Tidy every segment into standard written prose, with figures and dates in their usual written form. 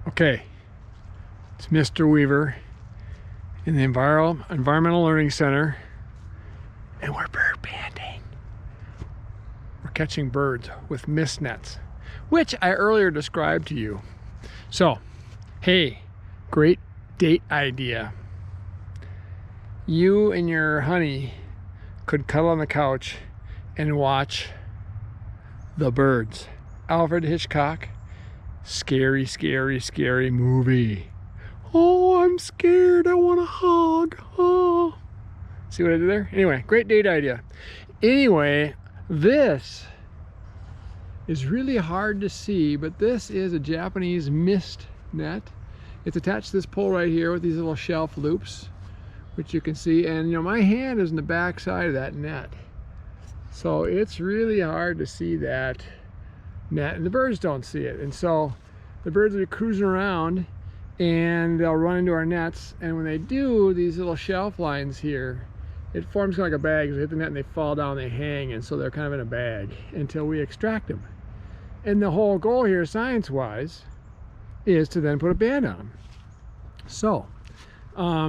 Okay, it's Mr. Weaver in the Environmental Learning Center, and we're bird banding. We're catching birds with mist nets, which I earlier described to you. So, hey, great date idea. You and your honey could cuddle on the couch and watch the birds. Alfred Hitchcock, scary, scary, scary movie. Oh, I'm scared. I want a hug. Oh. See what I did there? Anyway, great date idea. Anyway, this is really hard to see, but this is a Japanese mist net. It's attached to this pole right here with these little shelf loops, which you can see. And you know, my hand is in the back side of that net, so it's really hard to see that net, and the birds don't see it. And so the birds will be cruising around and they'll run into our nets, and when they do, these little shelf lines here, it forms kind of like a bag. They hit the net and they fall down, they hang, and so they're kind of in a bag until we extract them. And the whole goal here, science-wise, is to then put a band on them. So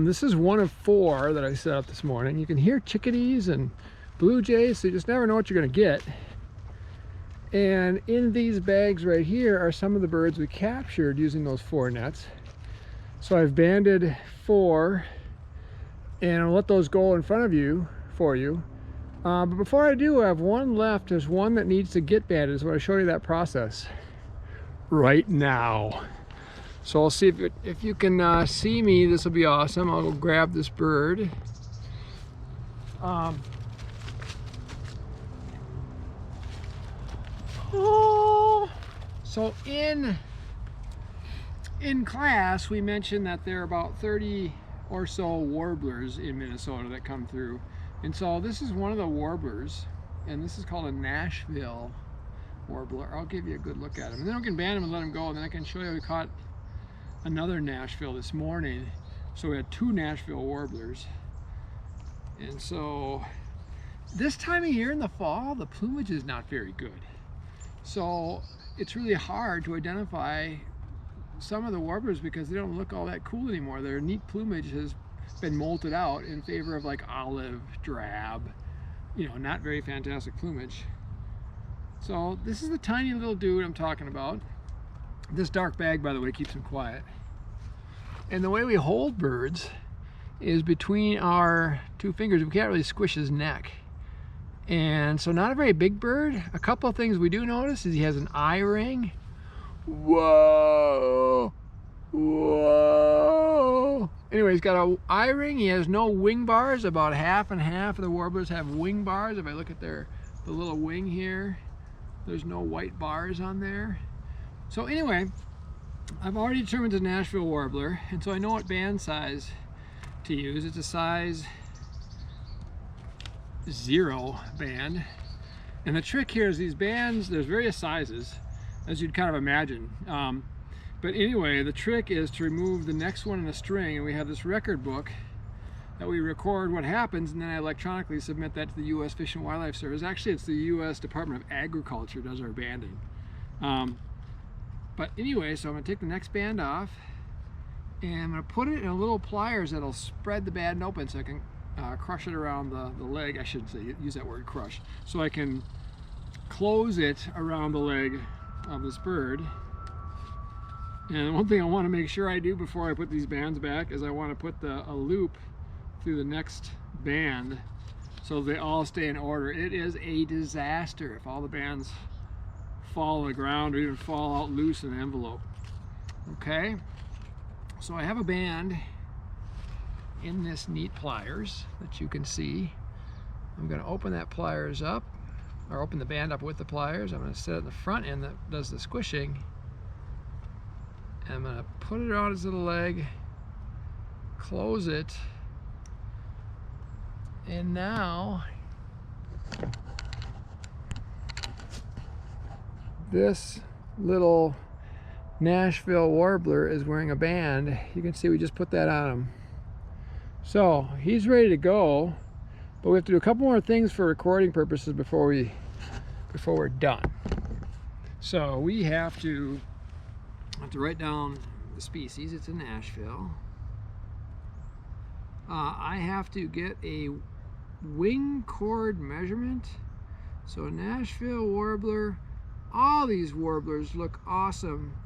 this is one of 4 that I set up this morning. You can hear chickadees and blue jays, so you just never know what you're going to get. And in these bags right here are some of the birds we captured using those 4 nets. So I've banded 4, and I'll let those go in front of you for you. But before I do, I have one left. There's one that needs to get banded, so I'll show you that process right now. So I'll see if you can see me. This will be awesome. I'll go grab this bird. Oh, so in class we mentioned that there are about 30 or so warblers in Minnesota that come through, and so this is one of the warblers, and this is called a Nashville warbler. I'll give you a good look at him, and then we can band him and let him go, and then I can show you we caught another Nashville this morning. So we had 2 Nashville warblers. And so this time of year in the fall, the plumage is not very good. So it's really hard to identify some of the warblers because they don't look all that cool anymore. Their neat plumage has been molted out in favor of like olive, drab, you know, not very fantastic plumage. So this is the tiny little dude I'm talking about. This dark bag, by the way, keeps him quiet. And the way we hold birds is between our 2 fingers. We can't really squish his neck. And so not a very big bird. A couple of things we do notice is he has an eye ring. Whoa, whoa. Anyway, he's got an eye ring. He has no wing bars. About half and half of the warblers have wing bars. If I look at the little wing here, there's no white bars on there. So anyway, I've already determined it's a Nashville warbler, and so I know what band size to use. It's a size 0 band. And the trick here is these bands, there's various sizes, as you'd kind of imagine. But anyway, the trick is to remove the next one in the string, and we have this record book that we record what happens, and then I electronically submit that to the U.S. Fish and Wildlife Service. Actually, it's the U.S. Department of Agriculture does our banding. But anyway, so I'm going to take the next band off, and I'm going to put it in a little pliers that'll spread the band open so I can crush it around the leg. I shouldn't say, use that word, crush. So I can close it around the leg of this bird. And one thing I want to make sure I do before I put these bands back is I want to put a loop through the next band so they all stay in order. It is a disaster if all the bands fall on the ground or even fall out loose in the envelope. Okay, so I have a band in this neat pliers that you can see. I'm going to open that pliers up, or open the band up with the pliers. I'm going to set it in the front end that does the squishing, and I'm going to put it around his little leg, close it, and now this little Nashville warbler is wearing a band. You can see we just put that on him. So he's ready to go, but we have to do a couple more things for recording purposes before we're done. So we have to write down the species. It's a Nashville. I have to get a wing chord measurement. So a Nashville warbler, all these warblers look awesome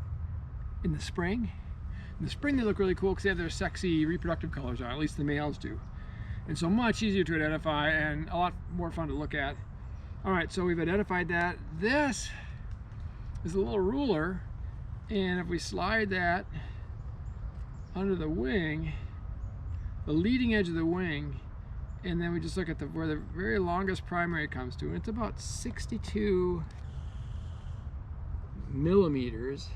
in the spring. In the spring they look really cool because they have their sexy reproductive colors on, at least the males do. And so much easier to identify and a lot more fun to look at. All right, so we've identified that. This is a little ruler, and if we slide that under the wing, the leading edge of the wing, and then we just look at where the very longest primary comes to, and it's about 62 millimeters.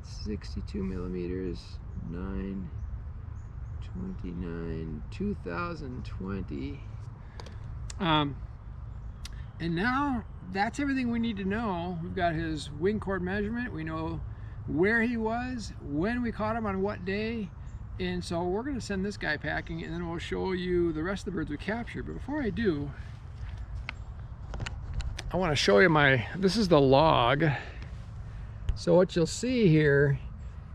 It's 62 millimeters, 9/29, 2020. And now that's everything we need to know. We've got his wing chord measurement. We know where he was, when we caught him on what day. And so we're going to send this guy packing, and then we'll show you the rest of the birds we captured. But before I do, I want to show you this is the log. So what you'll see here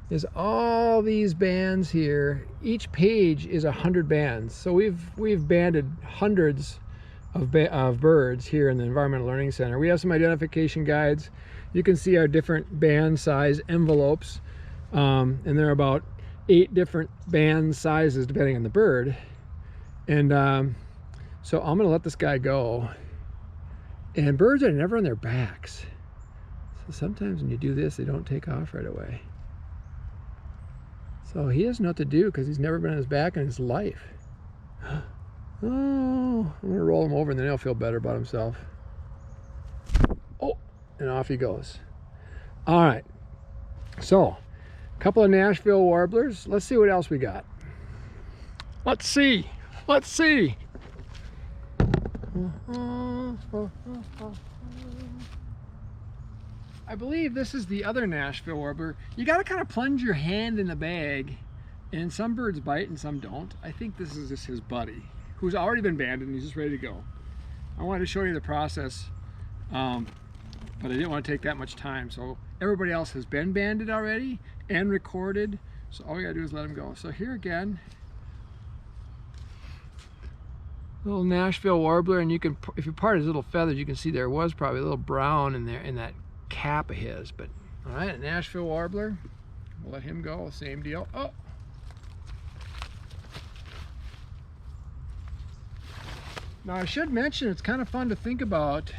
is all these bands here. Each page is 100 bands. So we've banded hundreds of birds here in the Environmental Learning Center. We have some identification guides. You can see our different band size envelopes, and there are about 8 different band sizes depending on the bird. And so I'm gonna let this guy go. And birds are never on their backs. So sometimes when you do this, they don't take off right away. So he doesn't know what to do because he's never been on his back in his life. Oh, I'm gonna roll him over and then he'll feel better about himself. Oh, and off he goes. All right, so a couple of Nashville warblers. Let's see what else we got. Let's see. I believe this is the other Nashville warbler. You gotta kind of plunge your hand in the bag, and some birds bite and some don't. I think this is just his buddy, who's already been banded and he's just ready to go. I wanted to show you the process, but I didn't want to take that much time. So everybody else has been banded already and recorded, so all we gotta do is let him go. So here again, little Nashville warbler, and you can, if you part his little feathers, you can see there was probably a little brown in there in that cap of his. But all right, a Nashville warbler, we'll let him go. Same deal. Oh, now I should mention, it's kind of fun to think about.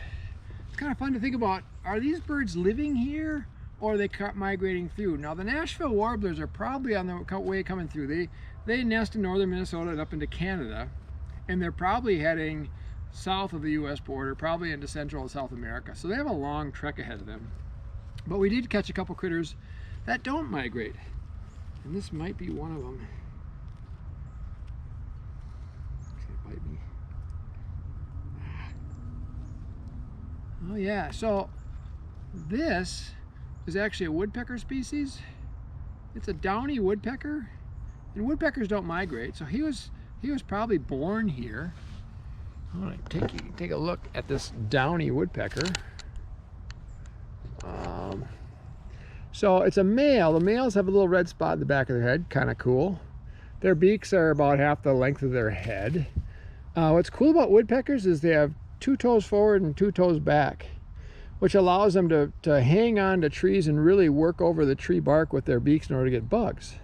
Are these birds living here, or are they migrating through? Now the Nashville warblers are probably on the way coming through. They nest in northern Minnesota and up into Canada, and they're probably heading south of the US border, probably into Central and South America. So they have a long trek ahead of them. But we did catch a couple critters that don't migrate, and this might be one of them. It's gonna bite me. Oh yeah, so this is actually a woodpecker species. It's a downy woodpecker, and woodpeckers don't migrate, so he was probably born here. I want to take a look at this downy woodpecker. So it's a male. The males have a little red spot in the back of their head, kind of cool. Their beaks are about half the length of their head. What's cool about woodpeckers is they have 2 toes forward and 2 toes back, which allows them to hang on to trees and really work over the tree bark with their beaks in order to get bugs.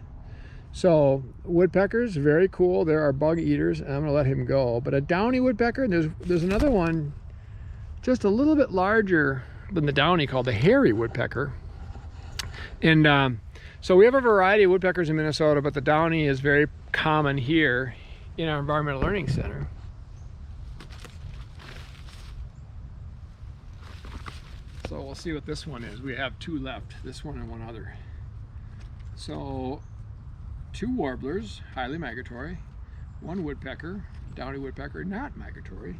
So woodpeckers, very cool. There are bug eaters, and I'm gonna let him go. But a downy woodpecker, and there's another one just a little bit larger than the downy called the hairy woodpecker. And so we have a variety of woodpeckers in Minnesota, but the downy is very common here in our Environmental Learning Center. So we'll see what this one is. We have 2 left, this one and one other. So 2 warblers, highly migratory, 1 woodpecker, downy woodpecker, not migratory.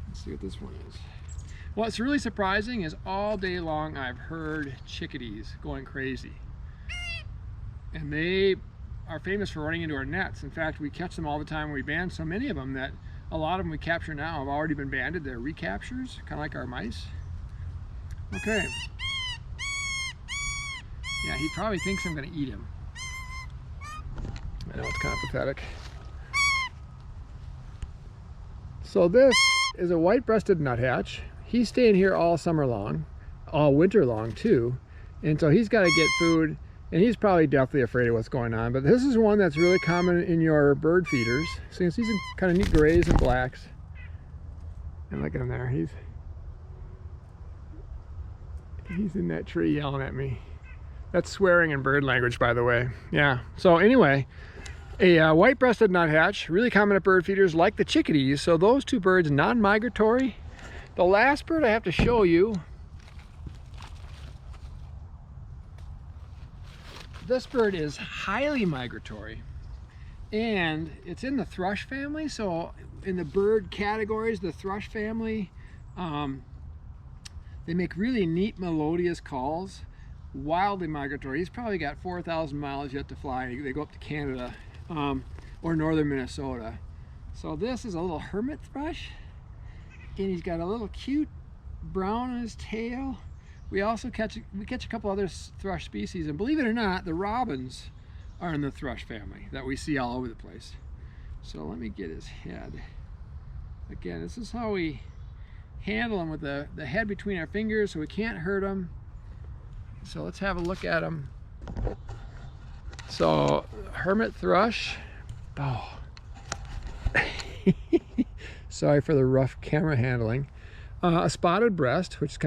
Let's see what this one is. What's really surprising is all day long I've heard chickadees going crazy. And they are famous for running into our nets. In fact, we catch them all the time. We band so many of them that a lot of them we capture now have already been banded. They're recaptures, kind of like our mice. Okay. Yeah, he probably thinks I'm gonna eat him. I know, it's kind of pathetic. So this is a white-breasted nuthatch. He's staying here all summer long, all winter long too. And so he's got to get food, and he's probably definitely afraid of what's going on. But this is one that's really common in your bird feeders. So you can see some kind of neat grays and blacks. And look at him there. He's in that tree yelling at me. That's swearing in bird language, by the way. Yeah. So anyway, a white-breasted nuthatch, really common at bird feeders, like the chickadees. So those two birds, non-migratory. The last bird I have to show you, this bird is highly migratory, and it's in the thrush family. So in the bird categories, the thrush family, they make really neat melodious calls, wildly migratory. He's probably got 4,000 miles yet to fly. They go up to Canada or northern Minnesota. So this is a little hermit thrush, and he's got a little cute brown on his tail. We also catch a couple other thrush species, and believe it or not, the robins are in the thrush family that we see all over the place. So let me get his head. Again, this is how we handle him, with the head between our fingers so we can't hurt him. So let's have a look at him. So hermit thrush. Oh. Sorry for the rough camera handling. A spotted breast, which is kind of